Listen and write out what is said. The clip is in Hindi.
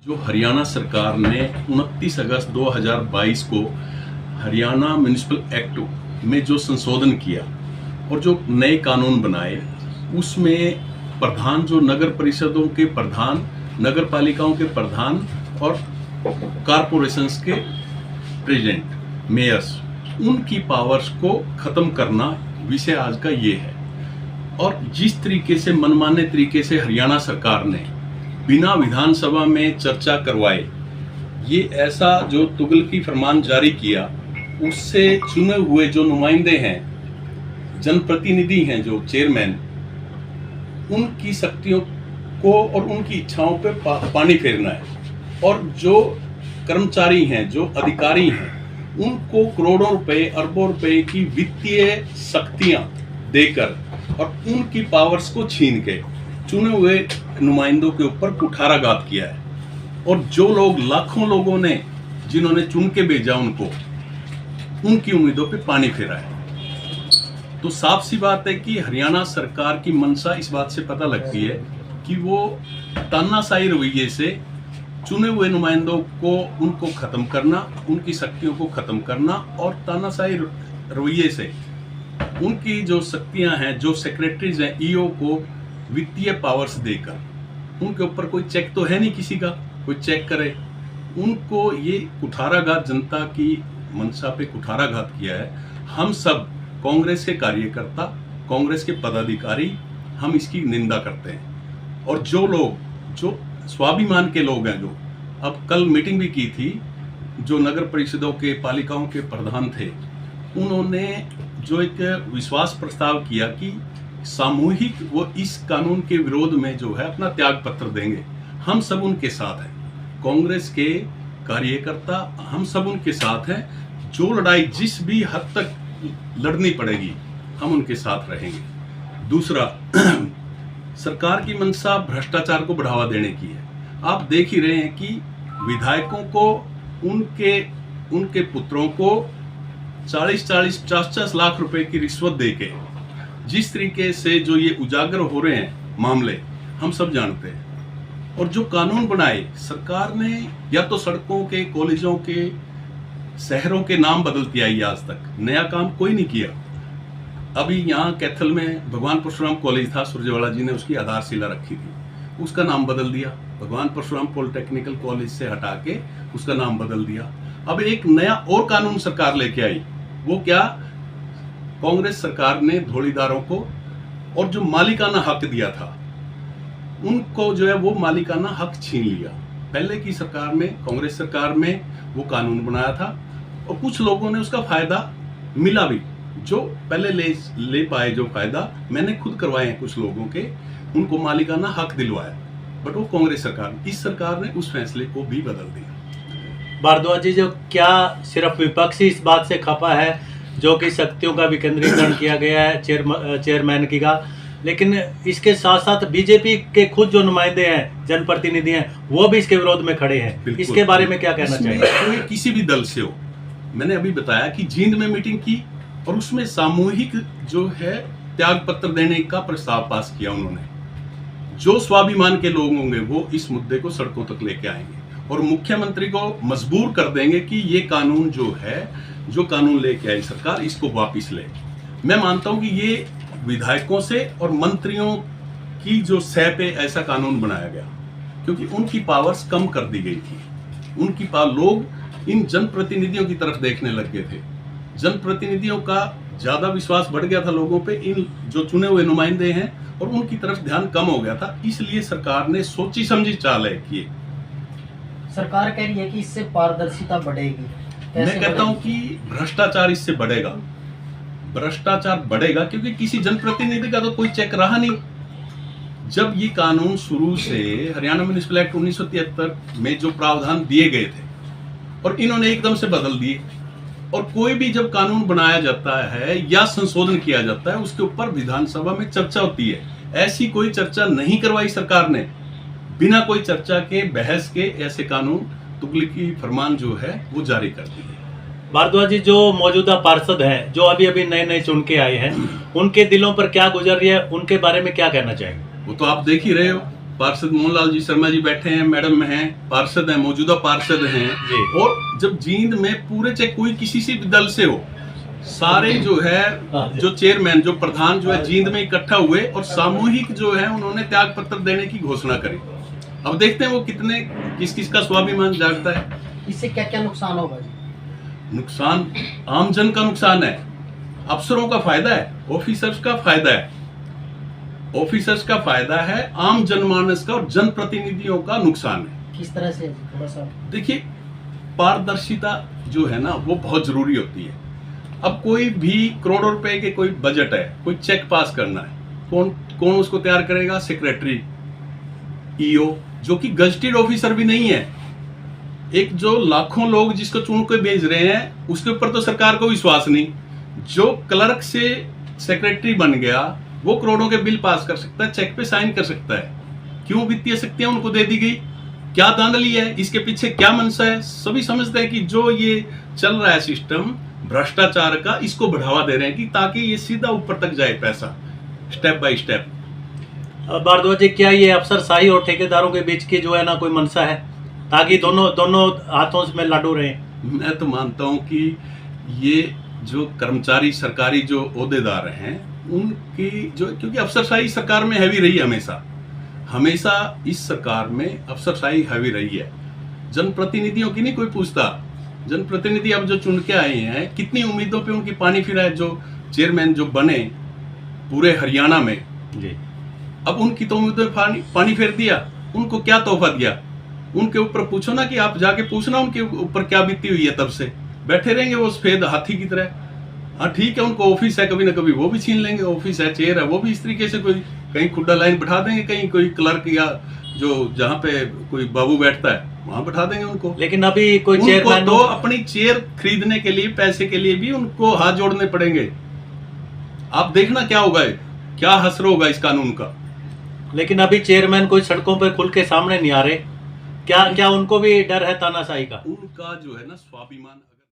जो हरियाणा सरकार ने 29 अगस्त 2022 को हरियाणा म्यूनिसिपल एक्ट में जो संशोधन किया और जो नए कानून बनाए, उसमें प्रधान जो नगर परिषदों के प्रधान, नगर पालिकाओं के प्रधान और कॉरपोरेशंस के प्रेसिडेंट, मेयर्स, उनकी पावर्स को ख़त्म करना विषय आज का ये है। और जिस तरीके से मनमाने तरीके से हरियाणा सरकार ने बिना विधानसभा में चर्चा करवाए ये ऐसा जो तुगलकी फरमान जारी किया, उससे चुने हुए जो नुमाइंदे हैं, जनप्रतिनिधि हैं, जो चेयरमैन, उनकी शक्तियों को और उनकी इच्छाओं पे पानी फेरना है। और जो कर्मचारी हैं, जो अधिकारी हैं, उनको करोड़ों रुपए, अरबों रुपए की वित्तीय शक्तियां देकर और उनकी पावर्स को छीन के चुने हुए नुमाइंदों के ऊपर कुठाराघात किया है। और जो लोग, लाखों लोगों ने जिन्होंने चुन के भेजा उनको, उनकी उम्मीदों पे पानी फेरा है। तो साफ सी बात है कि हरियाणा सरकार की मंशा इस बात से पता लगती है कि वो तानाशाही रवैये से चुने हुए नुमाइंदों को, उनको खत्म करना, उनकी शक्तियों को खत्म करना और तानाशाही रवैये से उनकी जो शक्तियां हैं, जो सेक्रेटरीज हैं, ईओ को वित्तीय पावर्स देकर, उनके ऊपर कोई चेक तो है नहीं किसी का, कोई चेक करे, उनको ये कुठाराघात, जनता की मंशा पे कुठाराघात किया है। हम सब कांग्रेस के कार्यकर्ता, कांग्रेस के पदाधिकारी, हम इसकी निंदा करते हैं। और जो लोग, जो स्वाभिमान के लोग हैं, जो अब कल मीटिंग भी की थी, जो नगर परिषदों के, पालिकाओं के प्रधान थे, उन्होंने जो एक विश्वास प्रस्ताव किया कि सामूहिक वो इस कानून के विरोध में जो है अपना त्याग पत्र देंगे। हम सब उनके साथ हैं, कांग्रेस के कार्यकर्ता, हम सब उनके साथ हैं। जो लड़ाई जिस भी हद तक लड़नी पड़ेगी, हम उनके साथ रहेंगे। दूसरा, सरकार की मंशा भ्रष्टाचार को बढ़ावा देने की है। आप देख ही रहे हैं कि विधायकों को, उनके पुत्रों को 40-40, 50-50 लाख रुपए की रिश्वत देके जिस तरीके से जो ये उजागर हो रहे हैं मामले, हम सब जानते हैं। और जो कानून बनाए सरकार ने, या तो सड़कों के, कॉलेजों के, शहरों के नाम बदलती आई, आज तक नया काम कोई नहीं किया। अभी यहाँ कैथल में भगवान परशुराम कॉलेज था, सुरजेवाला जी ने उसकी आधारशिला रखी थी, उसका नाम बदल दिया, भगवान परशुराम पॉलिटेक्निकल कॉलेज से हटा के उसका नाम बदल दिया। अब एक नया और कानून सरकार लेके आई, वो क्या, कांग्रेस सरकार ने धौड़ीदारों को और जो मालिकाना हक दिया था, उनको जो है वो मालिकाना हक छीन लिया। पहले की सरकार में, कांग्रेस सरकार में वो कानून बनाया था और कुछ लोगों ने उसका फायदा मिला भी, जो पहले ले पाए जो फायदा, मैंने खुद करवाए हैं कुछ लोगों के, उनको मालिकाना हक दिलवाया। बट वो कांग्रेस सरकार, इस सरकार ने उस फैसले को भी बदल दिया। भारद्वाज जी, जो क्या सिर्फ विपक्ष ही इस बात से खपा है जो कि शक्तियों का विकेंद्रीकरण किया गया है चेयरमैन की का, लेकिन इसके साथ साथ बीजेपी के खुद जो नुमाइंदे हैं, जनप्रतिनिधि हैं, वो भी इसके विरोध में खड़े हैं। इसके बारे में क्या कहना चाहिए? कोई किसी भी दल से हो, मैंने अभी बताया कि जींद में मीटिंग की और उसमें सामूहिक जो है त्याग पत्र देने का प्रस्ताव पास किया उन्होंने। जो स्वाभिमान के लोग होंगे वो इस मुद्दे को सड़कों तक लेके आएंगे और मुख्यमंत्री को मजबूर कर देंगे कि ये कानून जो है, जो कानून लेके आई सरकार, इसको वापिस ले। मैं मानता हूं कि ये विधायकों से और मंत्रियों की जो सह पे ऐसा कानून बनाया गया, क्योंकि उनकी पावर्स कम कर दी गई थी। उनकी लोग इन जनप्रतिनिधियों की तरफ देखने लग गए थे। जनप्रतिनिधियों का ज्यादा विश्वास बढ़ गया था लोगों पे, इन जो चुने हुए नुमाइंदे हैं, और उनकी तरफ ध्यान कम हो गया था। इसलिए सरकार ने सोची समझी चाल है कि सरकार कह रही है कि इससे पारदर्शिता बढ़ेगी। मैं कहता हूं कि भ्रष्टाचार इससे बढ़ेगा। भ्रष्टाचार बढ़ेगा क्योंकि किसी जनप्रतिनिधि का तो कोई चेक रहा नहीं। जब ये कानून शुरू से, हरियाणा म्यूनिसिपल एक्ट 1973 में जो प्रावधान दिए गए थे और इन्होंने एकदम से बदल दिए, और कोई भी जब कानून बनाया जाता है या संशोधन किया जाता है, उसके ऊपर विधानसभा में चर्चा होती है। ऐसी कोई चर्चा नहीं करवाई सरकार ने, बिना कोई चर्चा के, बहस के ऐसे कानून, तुगलकी फरमान जो है वो जारी कर दिए। भारद्वाज जी, जो मौजूदा पार्षद हैं, जो अभी अभी नए चुन के आए हैं, उनके दिलों पर क्या गुजर रही है, उनके बारे में क्या कहना चाहेंगे? वो तो आप देख ही रहे हो, पार्षद मोहनलाल जी शर्मा जी बैठे हैं, मैडम हैं, पार्षद हैं, मौजूदा पार्षद हैं। जी। और जब जींद में पूरे चाहे कोई किसी से भी दल से हो, सारे जो है जो चेयरमैन जो प्रधान जो है जींद में इकट्ठा हुए और सामूहिक जो है उन्होंने त्याग पत्र देने की घोषणा करी। अब देखते हैं वो कितने किस किस का स्वाभिमान जागता है। इससे क्या क्या नुकसान होगा जी? नुकसान आम जन का नुकसान है, अफसरों का फायदा है, ऑफिसर्स का फायदा है, ऑफिसर्स का फायदा है, आम जनमानस का और जनप्रतिनिधियों का नुकसान है। किस तरह से थोड़ा सा? देखिए, पारदर्शिता जो है ना वो बहुत जरूरी होती है। अब कोई भी करोड़ों रुपए के कोई बजट है, कोई चेक पास करना है, कौन कौन उसको तैयार करेगा? सेक्रेटरी, ईओ, जो कि गजटेड ऑफिसर भी नहीं है। एक जो लाखों लोग जिसको चुन के भेज रहे हैं उसके ऊपर तो सरकार को विश्वास नहीं। जो क्लर्क से सेक्रेटरी बन गया वो करोड़ों के बिल पास कर सकता है, चेक पे साइन कर सकता है। क्यों वित्तीय शक्तियां उनको दे दी गई? क्या धांधली है? इसके पीछे क्या मंशा है? सभी समझते हैं कि जो ये चल रहा है सिस्टम भ्रष्टाचार का, इसको बढ़ावा दे रहे हैं कि ताकि ये सीधा ऊपर तक जाए पैसा, स्टेप बाय स्टेप। भारद्वाज जी, क्या ये अफसरशाही और ठेकेदारों के बीच की जो है ना कोई मंशा है, ताकि दोनों हाथों में लाडू रहे? मैं तो मानता हूं कि ये जो कर्मचारी सरकारी जो ओहदेदार हैं उनकी जो, क्योंकि अफसरशाही सरकार में हैवी रही है, हमेशा इस सरकार में अफसरशाही हैवी रही है। जनप्रतिनिधियों की नहीं कोई पूछता। जनप्रतिनिधि अब जो चुन के आए हैं, कितनी उम्मीदों पे उनकी पानी फिरा है। जो चेयरमैन जो बने पूरे हरियाणा में जी, अब उनकी तो उम्मीदों पे पानी फेर दिया। उनको क्या तोहफा दिया? उनके ऊपर पूछो ना, कि आप जाके पूछना उनके ऊपर क्या बीती हुई है। तब से बैठे रहेंगे वो सफेद हाथी की तरह। हाँ ठीक है, उनको ऑफिस है, कभी ना कभी वो भी छीन लेंगे। ऑफिस है, चेयर है, वो भी इस तरीके से कोई कहीं खुड्डा लाइन बैठा देंगे, कहीं कोई क्लर्क या जो जहाँ पे कोई बाबू बैठता है वहां बैठा देंगे उनको। लेकिन अभी कोई उनको चेयरमैन तो अपनी चेयर खरीदने के लिए, पैसे के लिए भी उनको हाथ जोड़ने पड़ेंगे। आप देखना क्या होगा, क्या हसर होगा इस कानून का। लेकिन अभी चेयरमैन कोई सड़कों पर खुल के सामने नहीं आ रहे, क्या उनको भी डर है तानाशाही का? उनका जो है ना स्वाभिमान